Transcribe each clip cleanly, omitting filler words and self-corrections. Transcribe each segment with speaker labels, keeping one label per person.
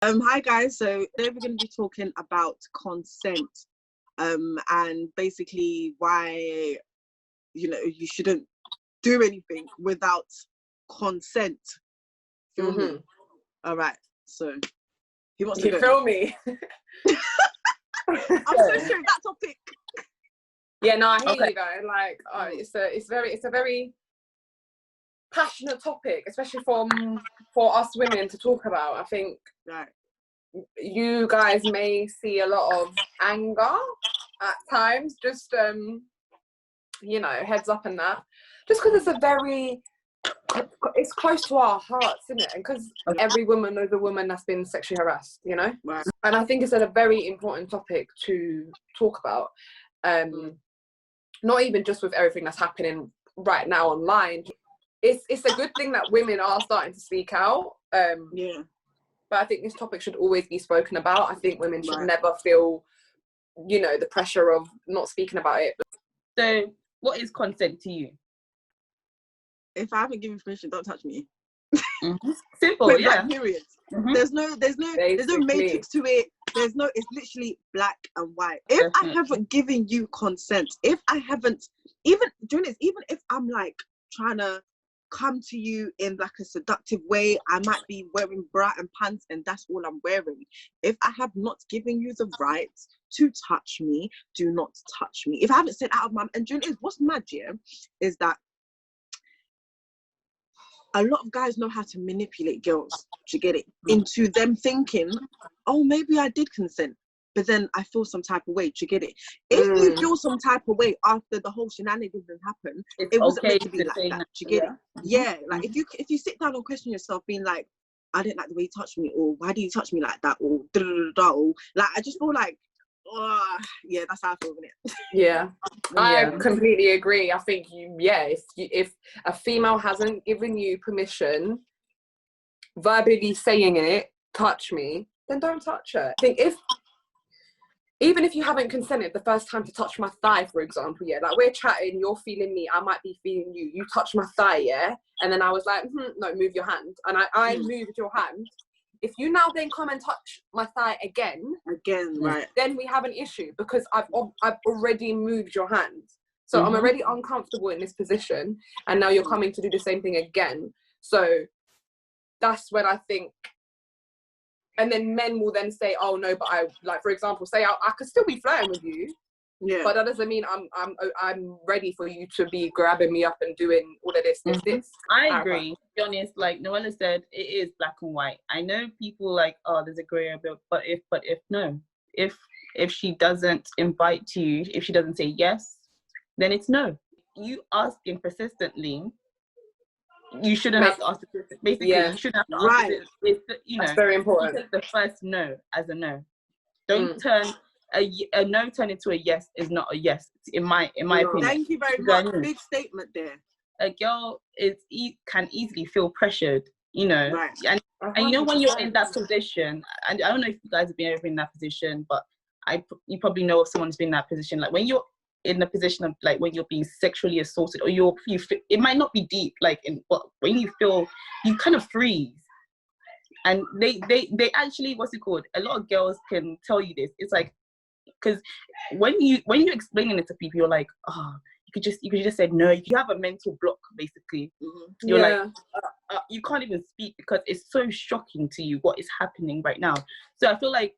Speaker 1: Hi guys, so today we're going to be talking about consent, and basically why, you shouldn't do anything without consent. Feel me? All right, so who wants to
Speaker 2: You
Speaker 1: go?
Speaker 2: feel me?
Speaker 1: I'm so sorry, that topic.
Speaker 2: Yeah, no, I hear you guys. Like, it's a very passionate topic, especially for us women to talk about. I think you guys may see a lot of anger at times. Just heads up in that. Just because it's close to our hearts, isn't it? And because every woman knows a woman that's been sexually harassed,
Speaker 1: Right.
Speaker 2: And I think it's a very important topic to talk about. Not even just with everything that's happening right now online. It's a good thing that women are starting to speak out. But I think this topic should always be spoken about. I think women should never feel, the pressure of not speaking about it.
Speaker 3: So, what is consent to you?
Speaker 1: If I haven't given permission, don't touch me.
Speaker 3: Simple, yeah.
Speaker 1: Period. There's no matrix to it. It's literally black and white. If I haven't given you consent, if I haven't, even if I'm like trying to come to you in like a seductive way, I might be wearing bra and pants and that's all I'm wearing. If I have not given you the right to touch me, do not touch me. If I haven't said out of my, and what's mad, is that a lot of guys know how to manipulate girls, do you get it? Into them thinking, oh, maybe I did consent, but then I feel some type of way, do you get it? If you feel some type of way after the whole shenanigans happened, it wasn't meant to be like that, do you get it? Yeah, like if you sit down and question yourself, being like, I didn't like the way you touched me, or why do you touch me like that, or or like, I just feel like, yeah, that's how I feel, innit?
Speaker 2: Yeah, I completely agree. I think if a female hasn't given you permission, verbally saying it, touch me, then don't touch her. I think even if you haven't consented the first time to touch my thigh, for example, like we're chatting, you're feeling me, I might be feeling you, you touch my thigh, and then I was like, no, move your hand, and I moved your hand. If you now then come and touch my thigh again,
Speaker 1: right,
Speaker 2: then we have an issue, because I've already moved your hand. So I'm already uncomfortable in this position, and now you're coming to do the same thing again. So that's when I think, and then men will then say, oh no, but I, like, for example, say I could still be flirting with you, but that doesn't mean I'm ready for you to be grabbing me up and doing all of this.
Speaker 3: I agree. To be honest, like Noella said, it is black and white. I know people like, oh, there's a grey area, but if she doesn't invite you, if she doesn't say yes, then it's no. You asking persistently, you shouldn't have to ask basically. You shouldn't have to ask
Speaker 2: that's very important.
Speaker 3: Take the first no as a no. Don't turn a no turn into a yes is not a yes, in my opinion.
Speaker 1: Thank you very much. Big statement there.
Speaker 3: A girl can easily feel pressured, and when you're in that position, and I don't know if you guys have ever been in that position, but you probably know if someone's been in that position, like when you're in the position of like when you're being sexually assaulted, or you feel, it might not be deep, but when you feel, you kind of freeze. And they actually, what's it called? A lot of girls can tell you this. It's like, because when you're explaining it to people, you're like, you could just say no. You have a mental block, basically. You're like, you can't even speak because it's so shocking to you what is happening right now. So I feel like,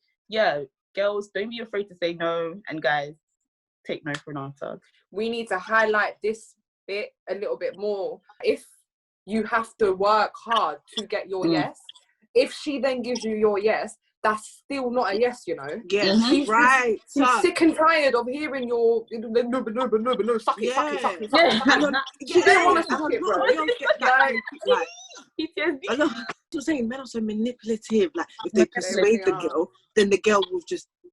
Speaker 3: girls, don't be afraid to say no, and guys, take no for an answer.
Speaker 2: We need to highlight this bit a little bit more. If you have to work hard to get your yes, if she then gives you your yes, that's still not a yes,
Speaker 1: She's
Speaker 2: sick and tired of hearing your no, suck it.
Speaker 1: She don't want to suck it, bro. I'm saying men are so manipulative. Like, if they persuade the girl, then the girl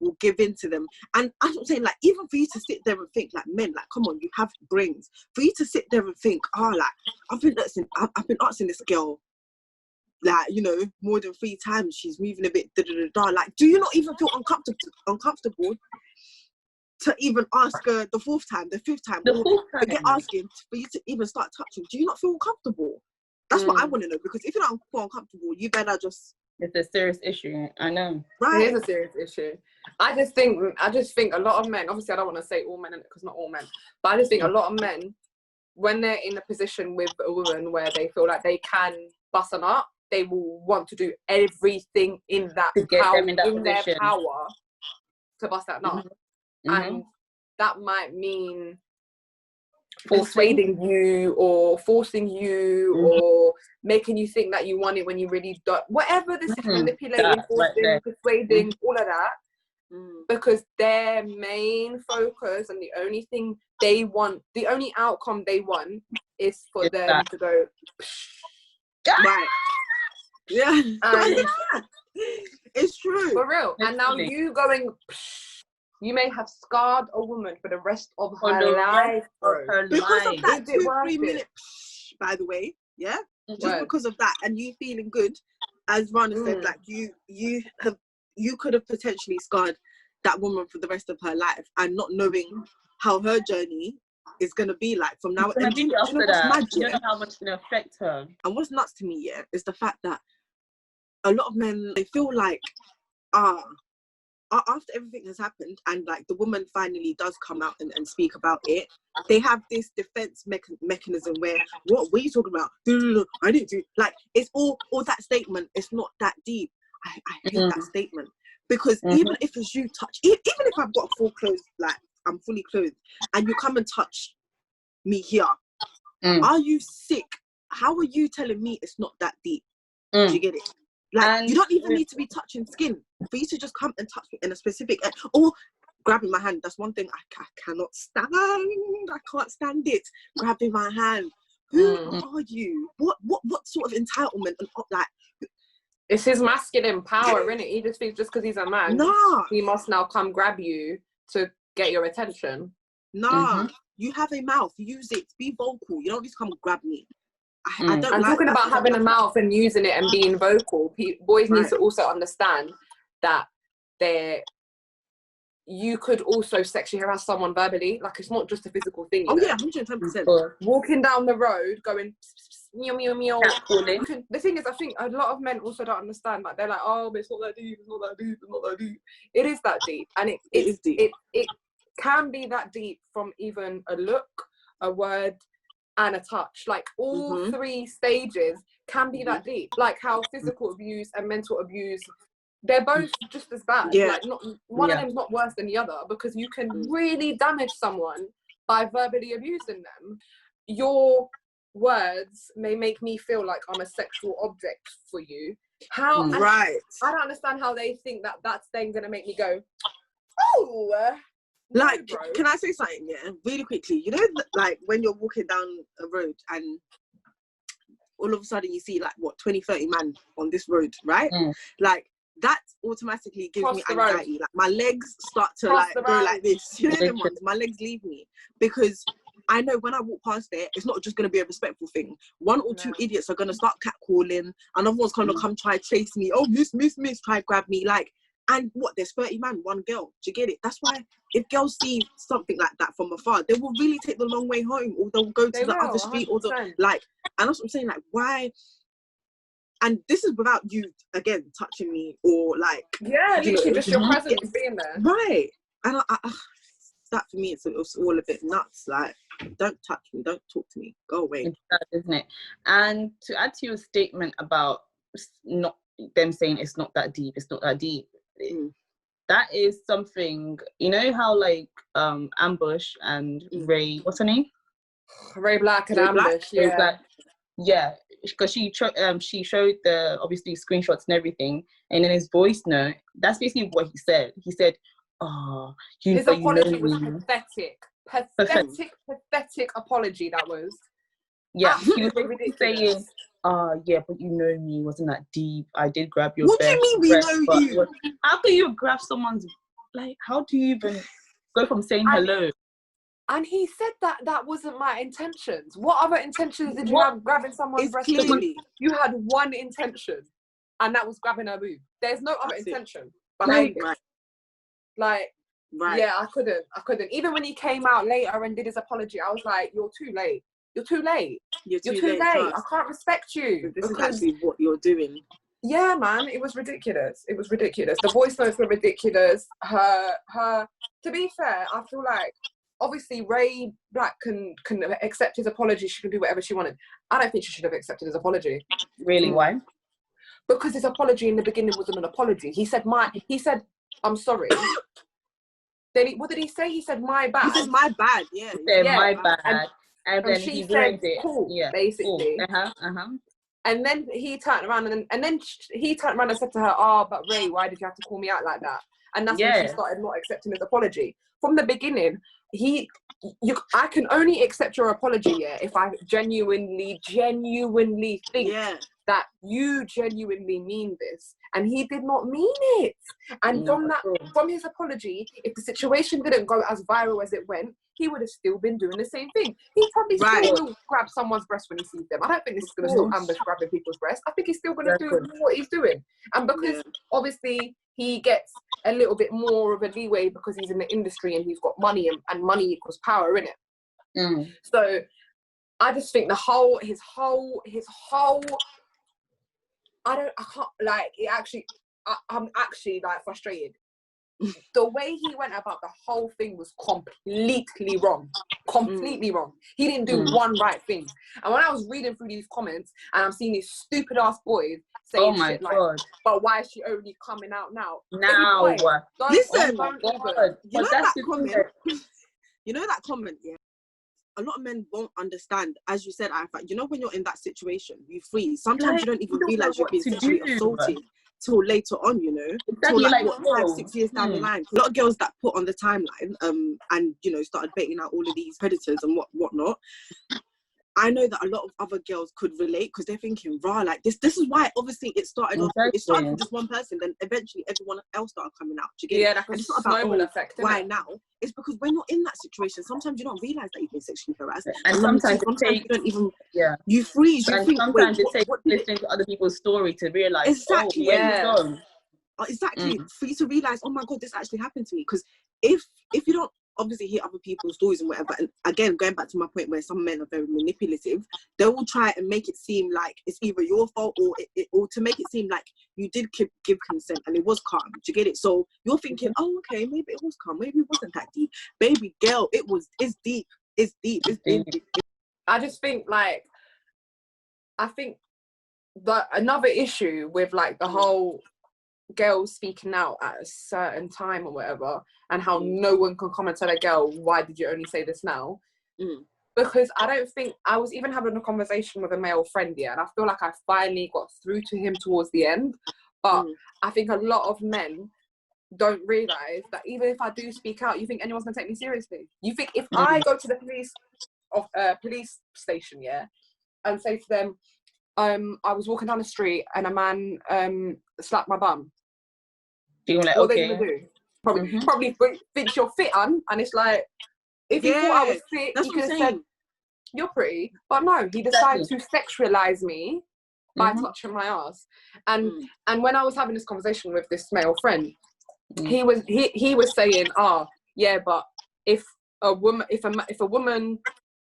Speaker 1: will give in to them. And I'm saying, like, even for you to sit there and think, like, men, like, come on, you have brains. For you to sit there and think, I've been asking this girl, like, more than 3 times, she's moving a bit like, do you not even feel uncomfortable to even ask her the 4th time, the 5th time, forget asking for you to even start touching? Do you not feel uncomfortable? That's what I want to know, because if you don't feel uncomfortable, you better just
Speaker 3: It's a serious issue. I know.
Speaker 2: Right. It is a serious issue. I just think a lot of men, obviously I don't want to say all men because not all men, but I just think a lot of men, when they're in a position with a woman where they feel like they can bust them up, they will want to do everything in that power, in their power to bust that nut. And that might mean persuading you or forcing you or making you think that you want it when you really don't. Whatever this is, manipulating, forcing, persuading, all of that. Because their main focus and the only thing they want, the only outcome they want is for them to go
Speaker 1: right. Yeah. It's true.
Speaker 2: For real. And now you going, you may have scarred a woman for the rest of her life.
Speaker 1: Because of that 2-3 minute, by the way, yeah? Just because of that, and you feeling good, as Rana said, like you could have potentially scarred that woman for the rest of her life, and not knowing how her journey is gonna be like from now. And
Speaker 3: you know what's mad? You don't know how much it's gonna affect her.
Speaker 1: And what's nuts to me, is the fact that a lot of men, they feel like, after everything has happened and like the woman finally does come out and speak about it, they have this defense mechanism where, what are you talking about? No, I didn't do, like, it's all that statement. It's not that deep. I hate that statement, because even if it's you touch, even if I've got full clothes, like I'm fully clothed, and you come and touch me here, are you sick? How are you telling me it's not that deep? Do you get it? Like, you don't even need to be touching skin for you to just come and touch me in a specific, or grabbing my hand. That's one thing I cannot stand. I can't stand it. Grabbing my hand. Who are you? What sort of entitlement? And like,
Speaker 2: it's his masculine power, isn't it? He just thinks just because he's a man, he must now come grab you to get your attention.
Speaker 1: You have a mouth. Use it. Be vocal. You don't need to come grab me.
Speaker 2: I'm talking about having a mouth and using it and being vocal. Boys need to also understand that you could also sexually harass someone verbally. Like, it's not just a physical thing.
Speaker 1: Oh yeah, 110%.
Speaker 2: Walking down the road, going meow meow meow. The thing is, I think a lot of men also don't understand. Like, they're like, oh, but it's not that deep. It's not that deep. It's not that deep. It is that deep, and it is deep. It can be that deep from even a look, a word, and a touch. Like, all three stages can be that deep. Like how physical abuse and mental abuse, they're both just as bad. Like, not one of them's not worse than the other, because you can really damage someone by verbally abusing them. Your words may make me feel like I'm a sexual object for you. How?
Speaker 1: Right.
Speaker 2: I don't understand how they think that that's then gonna make me go, oh.
Speaker 1: Like, can I say something? Yeah, really quickly. You know, like when you're walking down a road and all of a sudden you see like 20-30 man on this road, right? Like, that automatically gives me anxiety. Like, my legs start to go like this. You know them ones? My legs leave me, because I know when I walk past there, it's not just going to be a respectful thing. One or two idiots are going to start catcalling. Another one's going to come try chase me. Oh, miss, try grab me. Like, and there's 30 man, one girl. Do you get it? That's why if girls see something like that from afar, they will really take the long way home, or they'll go to the other street, 100%. Or like, and that's what I'm saying. Like, why? And this is without you again touching me or like.
Speaker 2: Yeah, literally just your presence being there.
Speaker 1: Right, and I that for me, it's all a bit nuts. Like, don't touch me, don't talk to me, go away.
Speaker 3: It's that, isn't it? And to add to your statement about not them saying it's not that deep, that is something, you know how like Ambush and Ray, what's her name?
Speaker 2: Ray Black and Ambush,
Speaker 3: yeah, because she showed the obviously screenshots and everything, and in his voice note, that's basically what he said. He said, "Oh,
Speaker 2: his apology was pathetic apology. That was."
Speaker 3: Yeah, he was basically saying, yeah, but you know me, wasn't that deep. I did grab your
Speaker 1: What do you mean we know you?
Speaker 3: How can you grab someone's, like, how do you even go from saying hello?
Speaker 2: And he said that wasn't my intentions. What other intentions did you have grabbing someone's breast? You had one intention, and that was grabbing her boob. There's no other intention behind it. Like, yeah, I couldn't. Even when he came out later and did his apology, I was like, you're too late. You're too late. I can't respect you.
Speaker 1: This is actually what you're doing.
Speaker 2: Yeah, man, it was ridiculous. It was ridiculous. The voice notes were ridiculous. Her. To be fair, I feel like obviously Ray Black can accept his apology. She can do whatever she wanted. I don't think she should have accepted his apology.
Speaker 3: Really? Why?
Speaker 2: Because his apology in the beginning wasn't an apology. He said, I'm sorry. Then what did he say? He said, my bad.
Speaker 1: He said, my bad, yeah.
Speaker 3: He said, my bad. And then
Speaker 2: she
Speaker 3: he
Speaker 2: said,
Speaker 3: it.
Speaker 2: Cool,
Speaker 3: yeah,
Speaker 2: basically.
Speaker 3: Cool.
Speaker 2: And then he turned around and he turned around and said to her, but Ray, why did you have to call me out like that? And that's when she started not accepting his apology. From the beginning, I can only accept your apology, if I genuinely think that you genuinely mean this. And he did not mean it. And from his apology, if the situation didn't go as viral as it went, he would have still been doing the same thing. He probably still will grab someone's breast when he sees them. I don't think this is going to stop Amber grabbing people's breasts. I think he's still going to do what he's doing. And because obviously he gets a little bit more of a leeway because he's in the industry and he's got money, and money equals power, innit? So I just think his whole I'm actually like frustrated. The way he went about the whole thing was completely wrong. Completely wrong. He didn't do one right thing. And when I was reading through these comments and I'm seeing these stupid ass boys saying shit like, but why is she only coming out now?
Speaker 1: Listen,
Speaker 3: you
Speaker 1: know that comment, yeah? A lot of men won't understand. As you said, you know, when you're in that situation, you freeze. Sometimes you don't even realise you're being sexually assaulted till later on, you know, till like 5-6 years down the line. A lot of girls that put on the timeline, and you know, started baiting out all of these predators and whatnot. I know that a lot of other girls could relate because they're thinking, like this is why obviously it started off. It started with just one person, then eventually everyone else started coming out.
Speaker 2: It's not about effect.
Speaker 1: Why now? It's because when you're in that situation, sometimes you don't realise that you've been sexually harassed,
Speaker 3: and sometimes
Speaker 1: you don't even you freeze. You think,
Speaker 3: sometimes it takes listening to other people's story to realise
Speaker 1: exactly. Exactly, for you to realise, oh my god, this actually happened to me. Because if you don't obviously hear other people's stories and whatever, and again going back to my point where some men are very manipulative, they will try and make it seem like it's either your fault or to make it seem like you did give consent and it was calm. Do you get it? So you're thinking, oh okay, maybe it was calm, maybe it wasn't that deep. Baby girl, it's deep.
Speaker 2: I just think like, I think that another issue with like the whole girls speaking out at a certain time or whatever, and how no one can come and tell a girl, why did you only say this now? Because I don't think, I was even having a conversation with a male friend, and I feel like I finally got through to him towards the end, but I think a lot of men don't realise that even if I do speak out, you think anyone's gonna take me seriously? You think if I go to the police station, and say to them, I was walking down the street and a man slapped my bum,
Speaker 3: like,
Speaker 2: what are they gonna do? Probably think you're fit, and it's like, if he thought I was fit, he could have said you're pretty, but no, he decided to sexualize me by touching my ass. And when I was having this conversation with this male friend, he was saying, but if a woman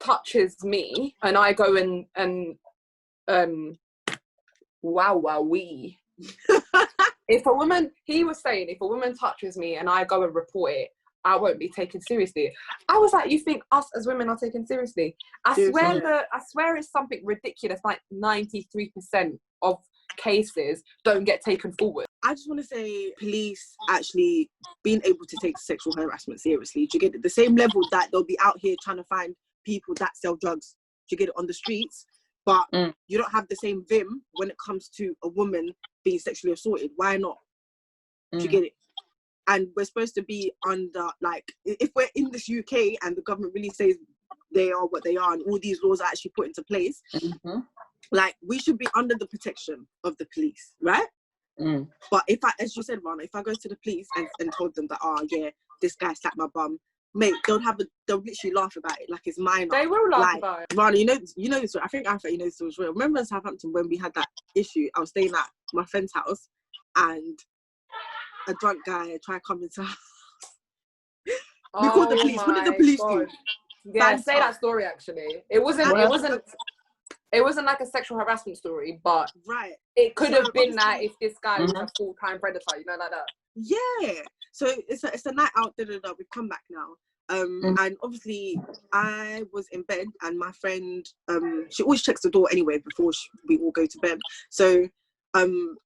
Speaker 2: touches me and I go and he was saying, if a woman touches me and I go and report it, I won't be taken seriously. I was like, you think us as women are taken seriously? I swear it's something ridiculous, like 93% of cases don't get taken forward.
Speaker 1: I just want to say police actually being able to take sexual harassment seriously. Do you get it? The same level that they'll be out here trying to find people that sell drugs, do you get it, on the streets, but you don't have the same vim when it comes to a woman being sexually assaulted. Why not? Do you get it? And we're supposed to be under, like, if we're in this UK and the government really says they are what they are and all these laws are actually put into place, like, we should be under the protection of the police, right? But if I, as you said, Rana, if I go to the police and told them that, this guy slapped my bum, mate, they'll literally laugh about it like it's minor.
Speaker 2: They will laugh about it.
Speaker 1: Rana, you know this. I think you know this was real. Remember in Southampton when we had that issue? I was staying at my friend's house and a drunk guy tried coming to us. We called the police. What did the police do?
Speaker 2: Yeah, say that story actually. It wasn't It wasn't like a sexual harassment story, but
Speaker 1: right,
Speaker 2: it could have been that if this guy was a full-time predator, you know, like that.
Speaker 1: Yeah. So it's a night out. We've come back now. And obviously I was in bed, and my friend, she always checks the door anyway before we all go to bed. So, and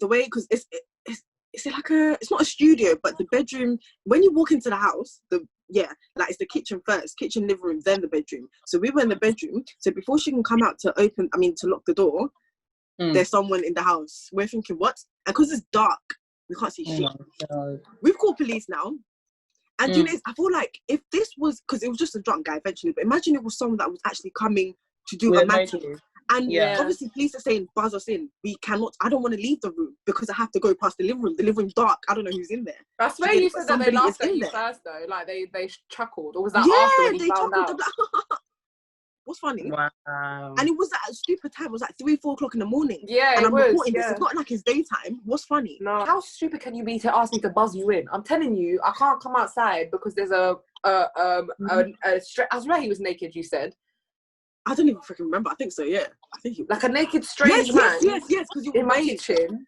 Speaker 1: the way, because it's like it's not a studio, but the bedroom, when you walk into the house, it's the kitchen first, kitchen, living room, then the bedroom. So we were in the bedroom. So before she can come out to lock the door, there's someone in the house. We're thinking, what? And because it's dark, we can't see shit. We've called police now. And you know, I feel like if this was, because it was just a drunk guy eventually, but imagine it was someone that was actually coming to do a matter. And obviously police are saying, buzz us in. We cannot, I don't want to leave the room because I have to go past the living room. The living room's dark. I don't know who's in there.
Speaker 2: I swear you said that they laughed at you first though. Like they chuckled. Or was that after when you found out?
Speaker 1: What's funny?
Speaker 3: Wow.
Speaker 1: And it was at a stupid time. It was like 3-4 o'clock in the morning.
Speaker 2: Yeah,
Speaker 1: and
Speaker 2: I'm
Speaker 1: reporting this. It's not like it's daytime. What's funny?
Speaker 2: No. How stupid can you be to ask me to buzz you in? I'm telling you, I can't come outside because there's I swear he was naked. You said.
Speaker 1: I don't even freaking remember. I think so. Yeah, I think he was.
Speaker 2: Like a naked strange man.
Speaker 1: Yes. Because
Speaker 2: in my kitchen.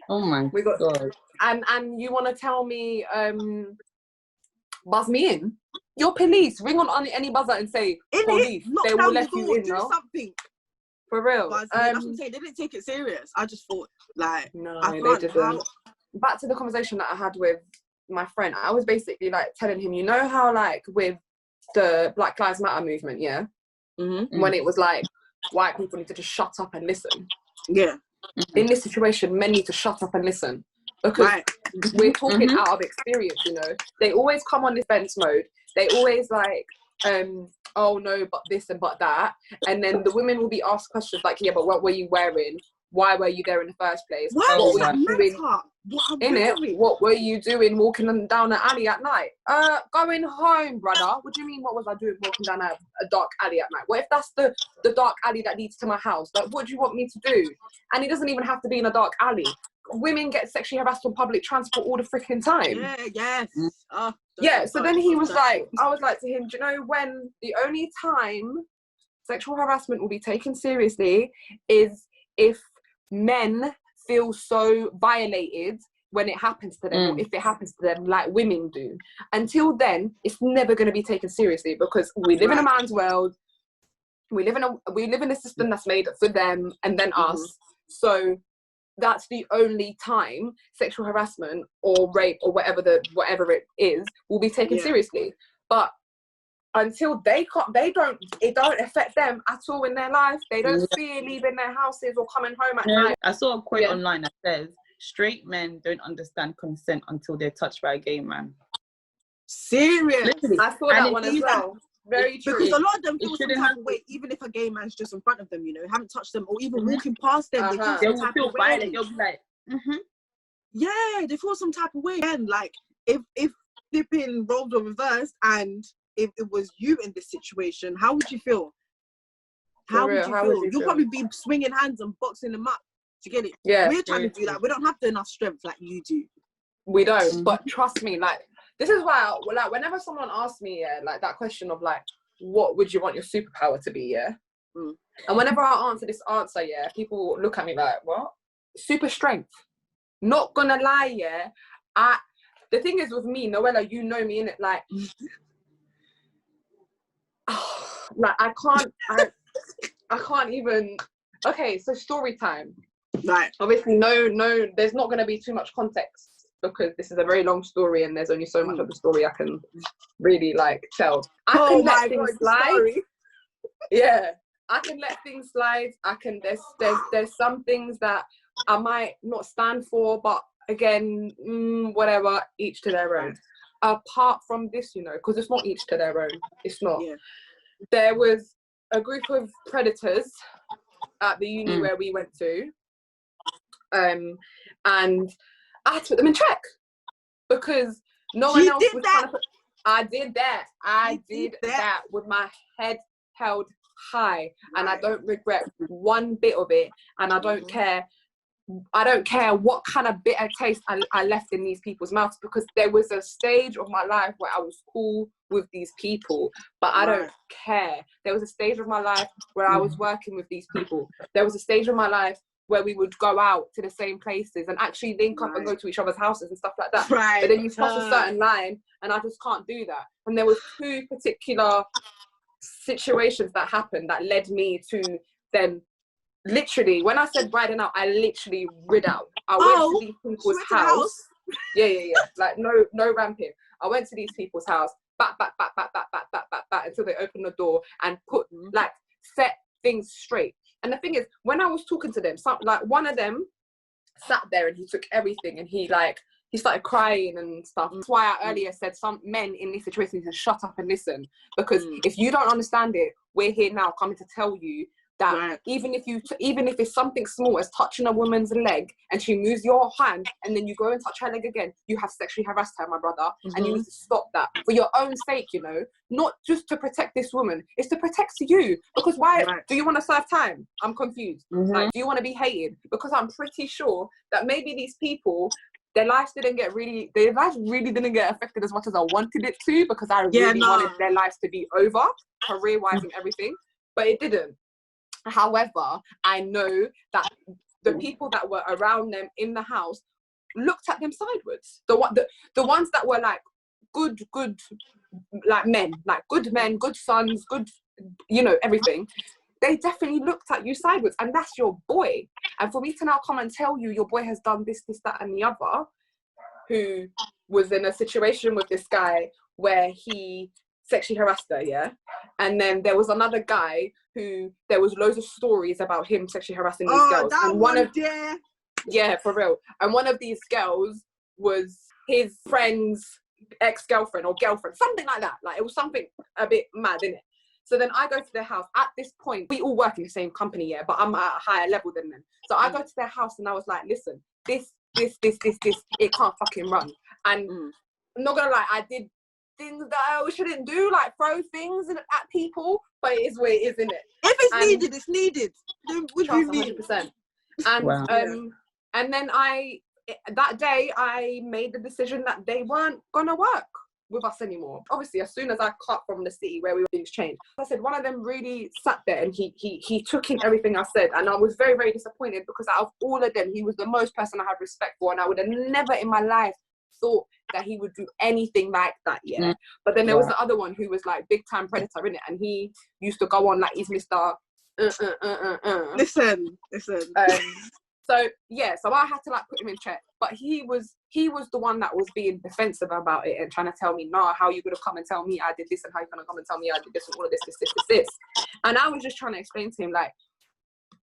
Speaker 3: Oh my God.
Speaker 2: And you want to tell me, buzz me in? You're police. Ring on any buzzer and say police. They will let you in, no?
Speaker 1: Something.
Speaker 2: For real.
Speaker 1: That's what I'm saying. They didn't take it serious. I just thought, like,
Speaker 2: no, they didn't. Back to the conversation that I had with my friend. I was basically like telling him, you know how like with the Black Lives Matter movement, yeah, when it was like white people need to just shut up and listen.
Speaker 1: Yeah.
Speaker 2: In this situation, men need to shut up and listen because we're talking out of experience. You know, they always come on defense mode. They always like, oh no, but this and but that. And then the women will be asked questions like, yeah, but what were you wearing? Why were you there in the first place?
Speaker 1: What were you
Speaker 2: doing? What were you doing walking down an alley at night? Going home, brother. What do you mean, what was I doing walking down a dark alley at night? What if that's the dark alley that leads to my house? Like, what do you want me to do? And it doesn't even have to be in a dark alley. Women get sexually harassed on public transport all the freaking time.
Speaker 1: Yeah.
Speaker 2: So then he was like, I was like to him, do you know when the only time sexual harassment will be taken seriously is if men feel so violated when it happens to them, or if it happens to them like women do. Until then, it's never going to be taken seriously because we live in a man's world. We live in a system that's made for them and then us. So that's the only time sexual harassment or rape or whatever it is will be taken seriously. But until it don't affect them at all in their life. They don't fear leaving their houses or coming home at night.
Speaker 3: I saw a quote online that says, straight men don't understand consent until they're touched by a gay man.
Speaker 1: Serious?
Speaker 3: Literally.
Speaker 2: I saw that one as well. Very true.
Speaker 1: Because a lot of them feel some type of way, even if a gay man's just in front of them, you know, haven't touched them or even walking past them, they will feel violent. They'll be like, yeah, they feel some type of way. And like, if flipping roles were reversed and if it was you in this situation, how would you feel? How would you feel? You'll probably be swinging hands and boxing them up to get it.
Speaker 2: Yeah,
Speaker 1: we're trying to do that. We don't have enough strength like you do.
Speaker 2: We don't. But trust me, like this is why, like, whenever someone asks me, like that question of like, what would you want your superpower to be? And whenever I answer this answer, people look at me like, what? Super strength. Not gonna lie, the thing is with me, Noella, you know me, innit? Like, like I can't even. Okay, so story time.
Speaker 1: Right.
Speaker 2: Obviously, no, there's not going to be too much context because this is a very long story and there's only so much of the story I can really like tell. I can let things slide. Yeah, I can let things slide. I can. There's some things that I might not stand for, but again, whatever. Each to their own. Apart from this, you know, because it's not each to their own. It's not. Yeah. There was a group of predators at the uni where we went to, and I had to put them in check because no one else was trying to put. I did that with my head held high, and I don't regret one bit of it, and I don't care I don't care what kind of bitter taste I left in these people's mouths, because there was a stage of my life where I was cool with these people, but I don't care. There was a stage of my life where I was working with these people. There was a stage of my life where we would go out to the same places and actually link up and go to each other's houses and stuff like that. But then you cross a certain line, and I just can't do that. And there was 2 particular situations that happened that led me to then, literally, when I said riding out, I literally rid out. I went to these people's house. Yeah. Like, no ramping. I went to these people's house, back, until they opened the door and set things straight. And the thing is, when I was talking to them, one of them sat there and he took everything, and he started crying and stuff. That's why I earlier said some men in these situations need to shut up and listen, because if you don't understand it, we're here now coming to tell you that even if it's something small as touching a woman's leg and she moves your hand and then you go and touch her leg again, you have sexually harassed her, my brother. And you need to stop that for your own sake, you know, not just to protect this woman, it's to protect you. Because why do you want to serve time? I'm confused. Like, do you want to be hated? Because I'm pretty sure that maybe these people, their lives really didn't get affected as much as I wanted it to, because I really wanted their lives to be over, career-wise and everything, but it didn't. However, I know that the people that were around them in the house looked at them sideways. The ones that were like good like men, like good men, good sons, good, you know, everything. They definitely looked at you sideways, and that's your boy. And for me to now come and tell you your boy has done this, that, and the other, who was in a situation with this guy where he sexually harassed her, and then there was another guy who there was loads of stories about him sexually harassing these girls. And for real. And one of these girls was his friend's ex-girlfriend or girlfriend, something like that. Like, it was something a bit mad, innit? So then I go to their house. At this point, we all work in the same company, but I'm at a higher level than them. So I go to their house and I was like, listen, this, it can't fucking run. And I'm not gonna lie, I did things that I shouldn't do, like throw things at people, but it is what it is, isn't it?
Speaker 1: If it's needed, it's needed. What do you mean?
Speaker 2: 100%. And and then that day I made the decision that they weren't gonna work with us anymore. Obviously, as soon as I cut from the city where things changed, I said one of them really sat there and he took in everything I said, and I was very, very disappointed, because out of all of them, he was the most person I had respect for, and I would have never in my life thought that he would do anything like that. But then there was the other one who was like big time predator, innit? And he used to go on like he's Mr.
Speaker 1: Listen.
Speaker 2: So I had to like put him in check. But he was the one that was being defensive about it and trying to tell me, nah, how you gonna come and tell me I did this, and how you gonna come and tell me I did this and all of this. And I was just trying to explain to him, like,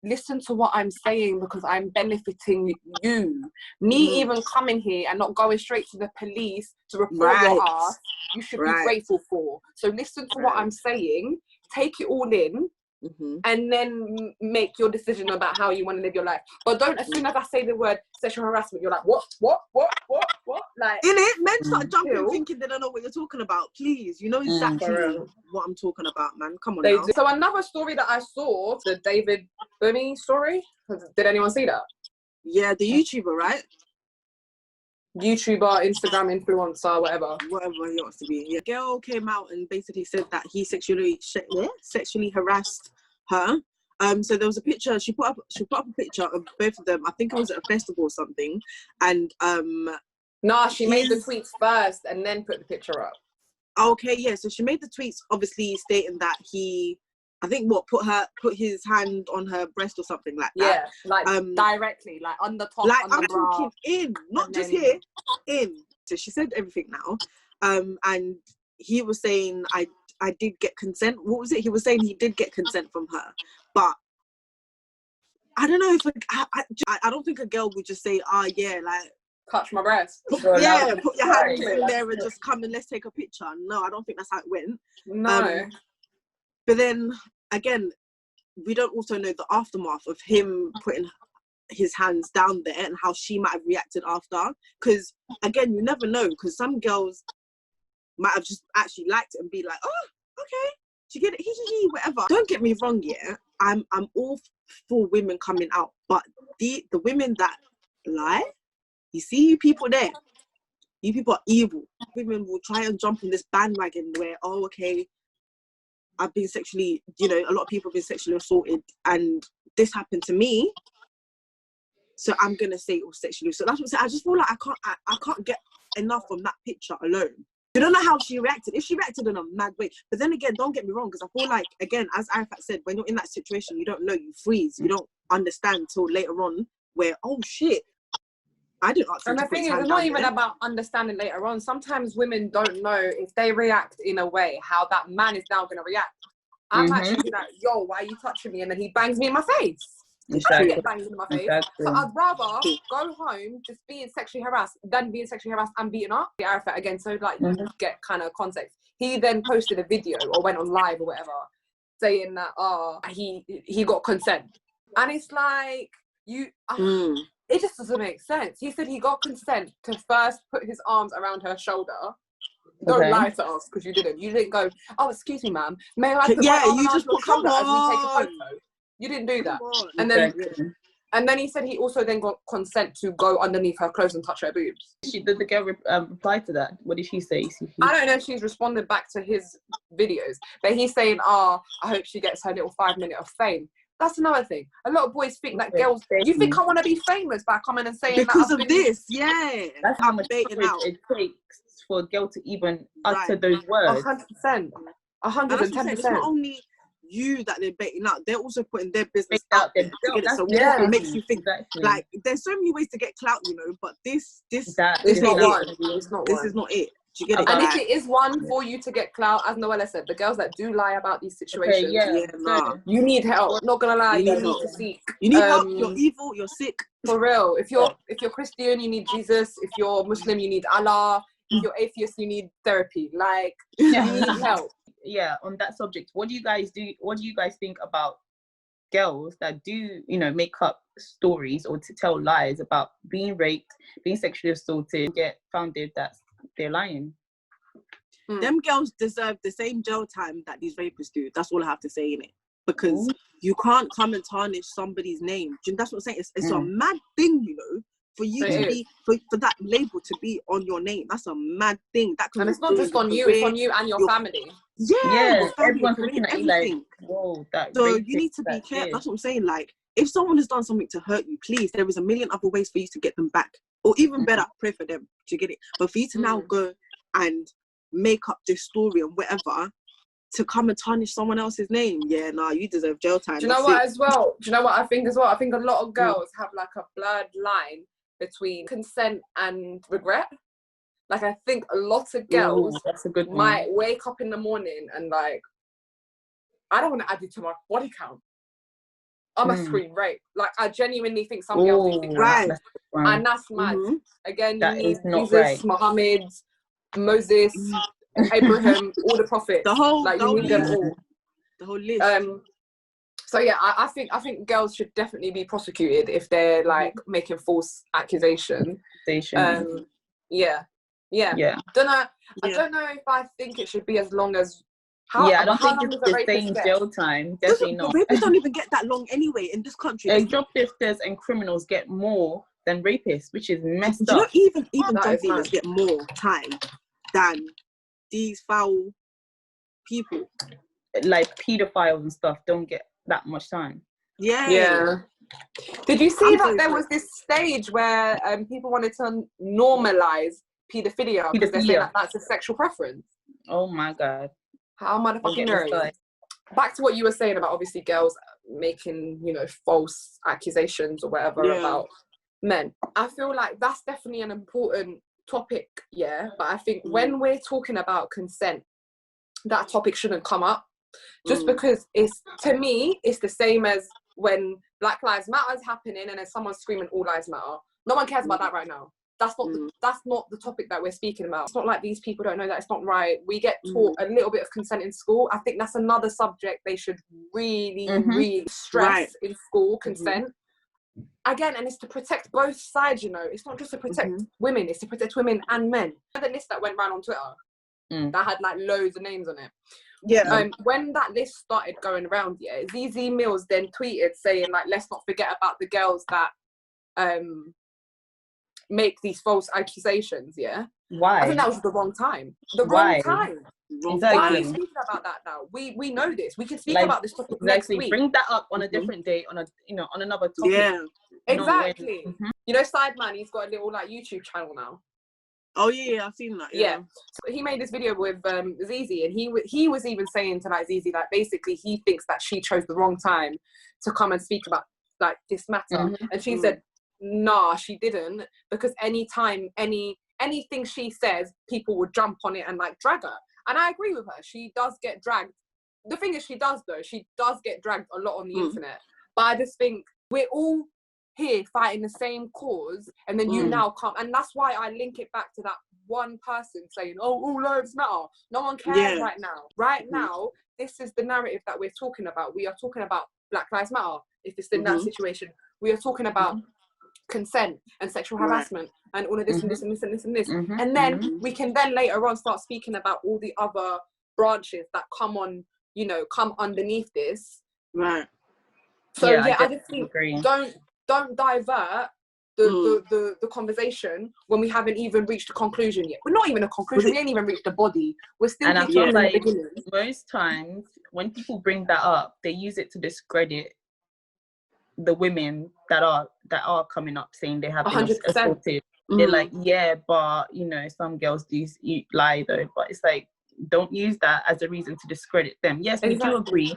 Speaker 2: listen to what I'm saying, because I'm benefiting you. Me even coming here and not going straight to the police to report your ass, you should be grateful for. So listen to what I'm saying, take it all in, and then make your decision about how you want to live your life. But don't, as soon as I say the word sexual harassment, you're like, what? Like,
Speaker 1: in it, men start jumping, thinking they don't know what you're talking about. Please, you know exactly what I'm talking about, man. Come on now.
Speaker 2: So another story that I saw, the David Bunny story. Did anyone see that?
Speaker 1: Yeah, the YouTuber, right?
Speaker 2: YouTuber, Instagram influencer, whatever
Speaker 1: he wants to be. Yeah, girl came out and basically said that he sexually harassed her. So there was a picture. She put up a picture of both of them. I think it was at a festival or something. And
Speaker 2: she made the tweets first and then put the picture up.
Speaker 1: Okay, yeah. So she made the tweets, obviously stating that he, I think, put his hand on her breast or something like that.
Speaker 2: Yeah, like directly, like on the top.
Speaker 1: Like,
Speaker 2: on the
Speaker 1: I'm talking in, not just here, in. So she said everything now. And he was saying, I did get consent. What was it? He was saying he did get consent from her, but I don't know if I don't think a girl would just say, like,
Speaker 2: touch my breast.
Speaker 1: Put your hand in there and just come and let's take a picture. No, I don't think that's how it went.
Speaker 2: No.
Speaker 1: But then again, we don't also know the aftermath of him putting his hands down there and how she might have reacted after. Because again, you never know. Because some girls might have just actually liked it and be like, oh, okay, she get it, whatever. Don't get me wrong, I'm all for women coming out, but the women that lie, you see you people there, you people are evil. Women will try and jump on this bandwagon where, oh, okay, I've been sexually, you know, a lot of people have been sexually assaulted and this happened to me, so I'm gonna say it was sexually. So that's what I'm saying. I just feel like I can't get enough from that picture alone. You don't know how she reacted. If she reacted in a mad way, but then again, don't get me wrong, because I feel like, again, as Arafat said, when you're in that situation, you don't know, you freeze, you don't understand till later on where, oh shit, I didn't ask.
Speaker 2: And the thing is, it's not even about understanding later on. Sometimes women don't know if they react in a way how that man is now going to react. I might be like, yo, why are you touching me? And then he bangs me in my face.
Speaker 3: Exactly.
Speaker 2: Get banged in my face. So I'd rather go home just being sexually harassed than being sexually harassed and beaten up. Arafat again, so like you get kind of context. He then posted a video or went on live or whatever, saying that he got consent, and it's like it just doesn't make sense. He said he got consent to first put his arms around her shoulder. Don't lie to us because you didn't. You didn't go, oh, excuse me, ma'am. May I put my arm around your shoulder as we take a photo? You didn't do that. And then he said he also then got consent to go underneath her clothes and touch her boobs.
Speaker 3: Did the girl reply to that? What did she say?
Speaker 2: I don't know if she's responded back to his videos, but he's saying, I hope she gets her little 5 minute of fame. That's another thing. A lot of boys think that girls, you think I want to be famous by coming and saying
Speaker 1: because
Speaker 2: that
Speaker 1: of this, yeah.
Speaker 3: That's how much it takes for a girl to even utter those words.
Speaker 2: 100%. 110%.
Speaker 1: It's not only you that they're baiting out, they're also putting their business out there to get it. So it makes you think like there's so many ways to get clout, you know, but this is not one. This is not it. Do you get it?
Speaker 2: And if it is one for you to get clout, as Noella said, the girls that do lie about these situations, you need help. Not gonna lie, you need to seek.
Speaker 1: You need help. You're evil. You're sick.
Speaker 2: For real. If you're Christian, you need Jesus. If you're Muslim, you need Allah. If you're atheist, you need therapy. Like you need help.
Speaker 3: Yeah, on that subject, what do you guys think about girls that do, you know, make up stories or to tell lies about being raped, being sexually assaulted, get founded that they're lying?
Speaker 1: Them girls deserve the same jail time that these rapists do. That's all I have to say in it. Because you can't come and tarnish somebody's name. That's what I'm saying. It's a mad thing, you know, for you to be for that label to be on your name. That's a mad thing.
Speaker 2: And it's not just on you, it's on you and your family.
Speaker 1: Yeah,
Speaker 3: everyone's looking at you like, whoa,
Speaker 1: so you need to be careful. That's what I'm saying. Like, if someone has done something to hurt you, please, there is a million other ways for you to get them back. Or even better, pray for them to get it. But for you to now go and make up this story and whatever to come and tarnish someone else's name, you deserve jail time.
Speaker 2: Do you know what as well? Do you know what I think as well? I think a lot of girls have like a blurred line between consent and regret. Like, I think a lot of girls might wake up in the morning and like, I don't want to add you to my body count. I'm a scream rape. Like, I genuinely think some girls think that. And that's mad. Again, you need Jesus, Muhammad, Moses, Abraham, all the prophets. You need them all.
Speaker 1: The whole list.
Speaker 2: So yeah, I think girls should definitely be prosecuted if they're like making false accusations. I don't know if I think it should be as long as.
Speaker 3: I don't think it's the same jail time. Definitely not.
Speaker 1: Rapists don't even get that long anyway in this country.
Speaker 3: Joblifters and criminals get more than rapists, which is messed up.
Speaker 1: Even drug dealers get more time than these foul people.
Speaker 3: Like pedophiles and stuff don't get that much time.
Speaker 2: Yeah. Did you see that there was this stage where people wanted to normalize pedophilia because they're saying that that's a sexual preference?
Speaker 3: Oh my God.
Speaker 2: How motherfucking nerdy. Back to what you were saying about obviously girls making, you know, false accusations or whatever about men. I feel like that's definitely an important topic, but I think when we're talking about consent, that topic shouldn't come up. Just because to me, it's the same as when Black Lives Matter is happening and then someone's screaming all lives matter. No one cares about that right now. That's not the topic that we're speaking about. It's not like these people don't know that it's not right. We get taught a little bit of consent in school. I think that's another subject they should really, really stress in school, consent. Again, and it's to protect both sides, you know. It's not just to protect women, it's to protect women and men. The list that went around on Twitter that had like loads of names on it
Speaker 1: Yeah.
Speaker 2: When that list started going around, yeah, ZZ Mills then tweeted saying like, let's not forget about the girls that make these false accusations. Yeah.
Speaker 3: Why?
Speaker 2: I think that was the wrong time.
Speaker 3: Why?
Speaker 2: Wrong time.
Speaker 3: Exactly.
Speaker 2: Why are we speaking about that now? We know this. We can speak
Speaker 3: like,
Speaker 2: about this topic
Speaker 3: exactly.
Speaker 2: next week.
Speaker 3: Bring that up on a different day, on another topic.
Speaker 1: Yeah.
Speaker 2: Exactly. You know, Sideman, he's got a little like YouTube channel now.
Speaker 1: Oh yeah, I've seen that.
Speaker 2: Yeah. So he made this video with ZZ, and he was even saying to like ZZ, like basically he thinks that she chose the wrong time to come and speak about like this matter, and she said, nah, she didn't, because anytime anything she says, people would jump on it and like drag her. And I agree with her. She does get dragged. The thing is, she does get dragged a lot on the internet. But I just think we're all here fighting the same cause, and then you now come, and that's why I link it back to that one person saying, "Oh, all lives matter." No one cares right now. Right now, this is the narrative that we're talking about. We are talking about Black Lives Matter. If it's in that situation, we are talking about consent and sexual harassment and all of this and this and this and this and this, and then we can then later on start speaking about all the other branches that come underneath this.
Speaker 1: Right.
Speaker 2: So yeah, I just think don't divert the conversation when we haven't even reached a conclusion yet. We're not even a conclusion. We ain't even reached the body. We're still.
Speaker 3: And I feel like most times when people bring that up, they use it to discredit the women that are coming up saying they have been assaulted. They're like, yeah, but some girls do lie though. But it's like, don't use that as a reason to discredit them. Yes, we do agree.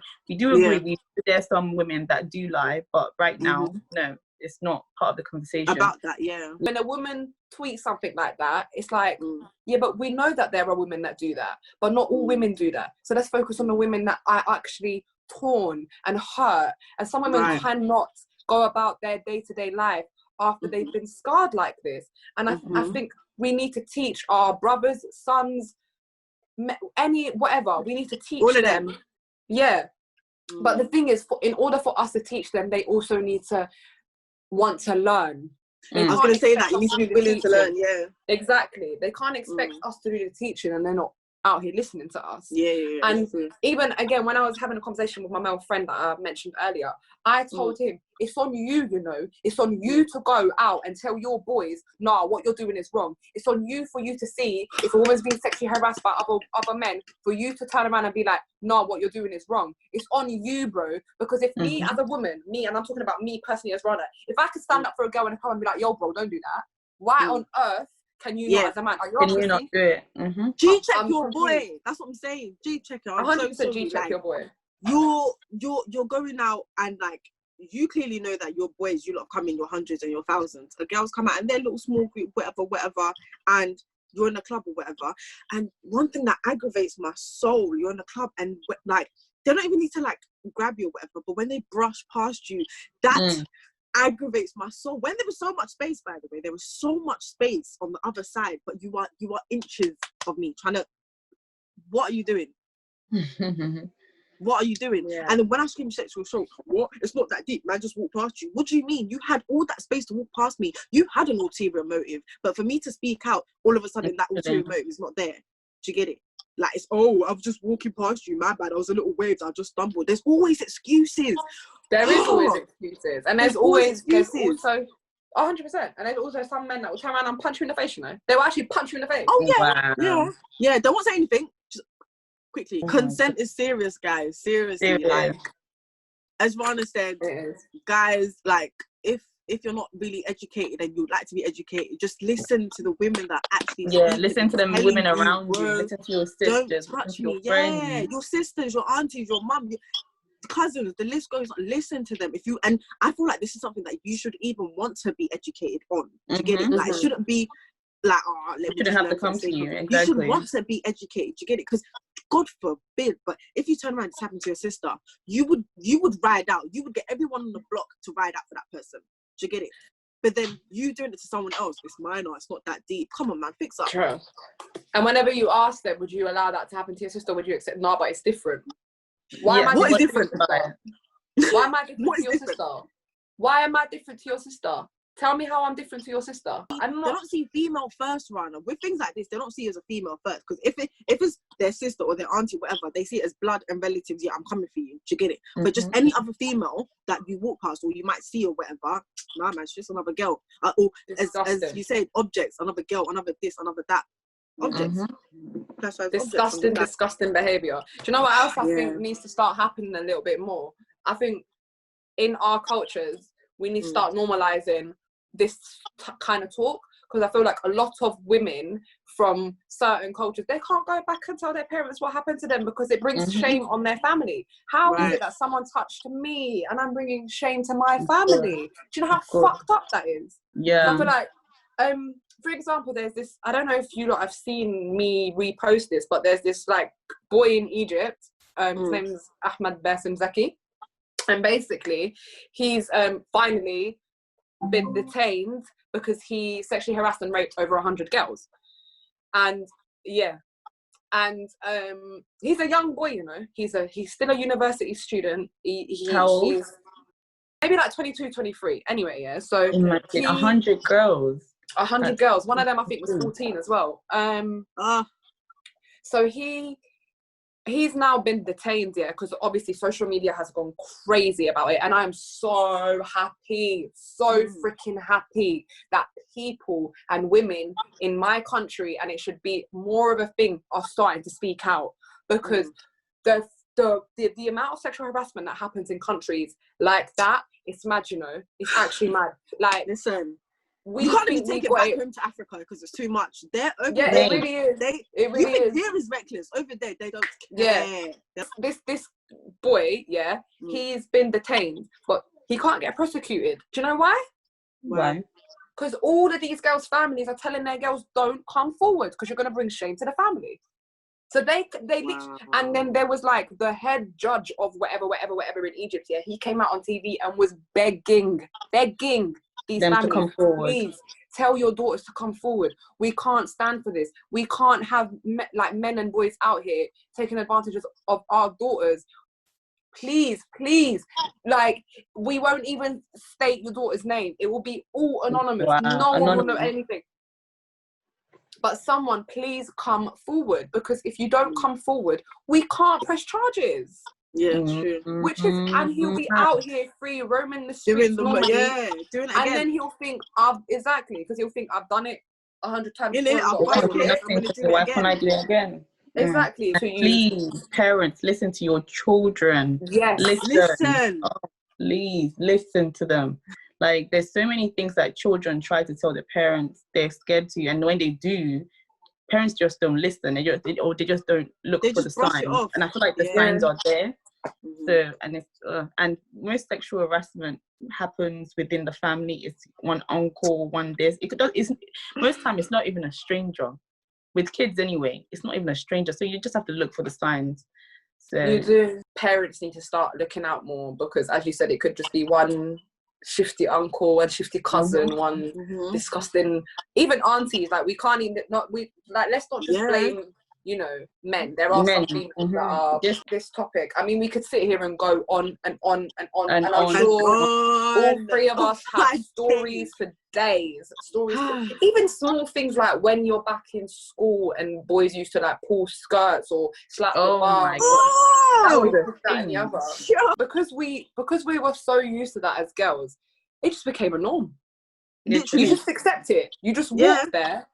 Speaker 3: There's some women that do lie, but right now, no, it's not part of the conversation
Speaker 1: about that. Yeah.
Speaker 2: When a woman tweets something like that, it's like, yeah, but we know that there are women that do that, but not all women do that. So let's focus on the women that are actually torn and hurt, and some women cannot go about their day-to-day life after they've been scarred like this. And I think we need to teach our brothers, sons, whatever, we need to teach all of them. Yeah. But the thing is, in order for us to teach them, they also need to want to learn.
Speaker 1: I was going to say that you need to be willing to learn. Yeah,
Speaker 2: exactly. They can't expect us to do the teaching and they're not out here listening to us.
Speaker 1: Yeah.
Speaker 2: And even again, when I was having a conversation with my male friend that I mentioned earlier, I told him, it's on you, it's on you to go out and tell your boys, nah, what you're doing is wrong. It's on you for you to see if a woman's being sexually harassed by other men, for you to turn around and be like, nah, what you're doing is wrong. It's on you, bro. Because if me as a woman, and I'm talking about me personally as Rana, if I could stand up for a girl and come and be like, yo, bro, don't do that, why on earth can you not as a man? Can you not
Speaker 3: do it?
Speaker 1: G-check your boy. That's what I'm saying. G-check her.
Speaker 2: 100% G-check your boy.
Speaker 1: You're going out and like, you clearly know that your boys, you lot come in your hundreds and your thousands. The girls come out and they're little small group, whatever, and you're in a club or whatever. And one thing that aggravates my soul, you're in a club and like, they don't even need to like grab you or whatever, but when they brush past you, that aggravates my soul. When there was so much space, by the way, there was so much space on the other side, but you are inches of me trying to, what are you doing? What are you doing? Yeah. And then when I scream sexual assault, what? It's not that deep, man, just walk past you. What do you mean? You had all that space to walk past me. You had an ulterior motive, but for me to speak out, all of a sudden that ulterior motive is not there. Do you get it? Like, it's, oh, I was just walking past you, my bad, I was a little waved, I just stumbled. There's always excuses.
Speaker 2: There is always excuses. And there's also 100%. And there's also some men that will turn around and punch you in the face, They will actually punch you in the face.
Speaker 1: Oh, yeah. Wow. Yeah, don't want to say anything. Just quickly. Consent is serious, guys. Seriously. Like, as Rana said, guys, like, if you're not really educated and you'd like to be educated, just listen to the women that actually
Speaker 3: listen to the women around you. Listen to your sisters.
Speaker 1: Don't touch me. Yeah, your sisters, your aunties, your mum, your cousins, the list goes on. Listen to them. And I feel like this is something that you should even want to be educated on. To get it, like, it shouldn't be like,
Speaker 3: it shouldn't have to come to you. Exactly.
Speaker 1: You should want to be educated. You get it? Because God forbid, but if you turn around and it's happened to your sister, you would ride out. You would get everyone on the block to ride out for that person. Do you get it? But then you doing it to someone else, it's minor, it's not that deep. Come on, man, fix up.
Speaker 2: True. And whenever you ask them, would you allow that to happen to your sister? Would you accept? No, but it's different.
Speaker 1: What is different?
Speaker 2: Why am I different to your sister? Why am I different to your sister? Tell me how I'm different to your sister. I'm not.
Speaker 1: They don't see female first runner. With things like this, they don't see it as a female first. Because if it's their sister or their auntie, whatever, they see it as blood and relatives. Yeah, I'm coming for you. Do you get it? But just any other female that you walk past or you might see or whatever, nah, man, it's just another girl. Or as you said, objects, another girl, another this, another that. Objects. That's why
Speaker 2: Disgusting behaviour. Do you know what else I think needs to start happening a little bit more? I think in our cultures, we need to start normalising this kind of talk, because I feel like a lot of women from certain cultures, they can't go back and tell their parents what happened to them because it brings shame on their family. How is it that someone touched me and I'm bringing shame to my family? Do you know how fucked up that is?
Speaker 3: Yeah.
Speaker 2: I feel like, for example, there's this, I don't know if you lot have seen me repost this, but there's this like boy in Egypt, his name's Ahmed Bassem Zaki, and basically he's finally been detained because he sexually harassed and raped over 100 girls. And he's a young boy, you know. He's still a university student.
Speaker 3: How old?
Speaker 2: He's maybe like 22, 23. Anyway, yeah. So
Speaker 3: imagine 100 girls.
Speaker 2: 100 girls. One of them I think was 14 as well. So he's now been detained, because obviously social media has gone crazy about it, and I'm so happy, freaking happy that people and women in my country, and it should be more of a thing, are starting to speak out, because the amount of sexual harassment that happens in countries like that, it's mad, you know. It's actually mad. Like,
Speaker 1: listen, you can't even take it back home to Africa because it's too much. They're over there.
Speaker 2: It really is. It really is.
Speaker 1: Here is reckless. Over there, they don't care.
Speaker 2: Yeah. This boy, he's been detained, but he can't get prosecuted. Do you know why?
Speaker 3: Why?
Speaker 2: Because all of these girls' families are telling their girls, don't come forward because you're going to bring shame to the family. So they literally, and then there was like the head judge of whatever in Egypt. Yeah, he came out on TV and was begging these
Speaker 3: them
Speaker 2: families,
Speaker 3: to come forward.
Speaker 2: Please tell your daughters to come forward. We can't stand for this. We can't have men and boys out here taking advantage of our daughters. Please, like, we won't even state your daughter's name. It will be all anonymous.
Speaker 3: Wow.
Speaker 2: No one will know anything. But someone, please come forward, because if you don't come forward, we can't press charges.
Speaker 1: Yeah, true.
Speaker 2: Which is, and he'll be out here free, roaming the streets, doing it again. And then he'll think, because he'll think I've done it 100 times.
Speaker 3: Why can't I do it again?
Speaker 2: Exactly.
Speaker 3: Please, parents, listen to your children.
Speaker 2: Yes,
Speaker 1: listen.
Speaker 3: Oh, please listen to them. Like, there's so many things that children try to tell their parents they're scared to, and when they do, parents just don't listen. They just don't look for the signs. And I feel like the signs are there. So, and it's and most sexual harassment happens within the family. It's one uncle, one this. Most time it's not even a stranger. With kids anyway, it's not even a stranger. So you just have to look for the signs. So
Speaker 2: you do. Parents need to start looking out more, because, as you said, it could just be one shifty uncle, one shifty cousin, one disgusting, even aunties. Like, we can't even let's not just blame, men. There are some people that are this topic. I mean, we could sit here and go on and on and on, and I'm sure all three of us have stories for days. Even small things like when you're back in school and boys used to like pull skirts or slap the bar. Because we were so used to that as girls, it just became a norm. Literally. You just accept it. You just walk there.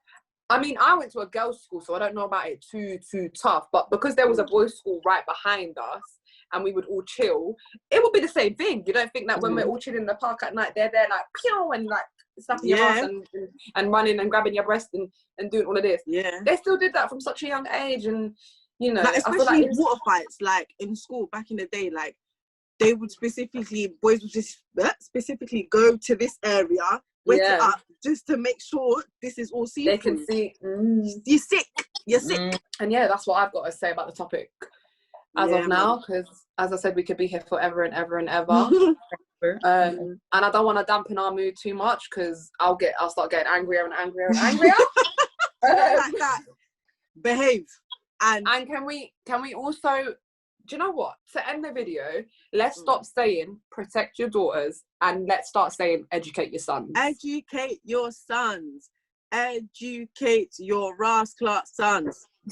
Speaker 2: I mean, I went to a girls' school, so I don't know about it too tough. But because there was a boys' school right behind us, and we would all chill, it would be the same thing. You don't think that when we're all chilling in the park at night, they're there like pew and like slapping your ass and running and grabbing your breast and doing all of this. Yeah, they still did that from such a young age, and like,
Speaker 1: especially water fights, like in school back in the day, like they would boys would just specifically go to this area, wet it up, just to make sure this is all seen.
Speaker 2: They can see.
Speaker 1: You're sick.
Speaker 2: And that's what I've got to say about the topic as of now, because as I said, we could be here forever and ever and ever. And I don't want to dampen our mood too much, because I'll start getting angrier and angrier and angrier.
Speaker 1: Like that. Behave. And
Speaker 2: can we also do you know what? To end the video, let's stop saying protect your daughters and let's start saying educate your sons.
Speaker 1: Educate your sons. Educate your Ross Clark sons.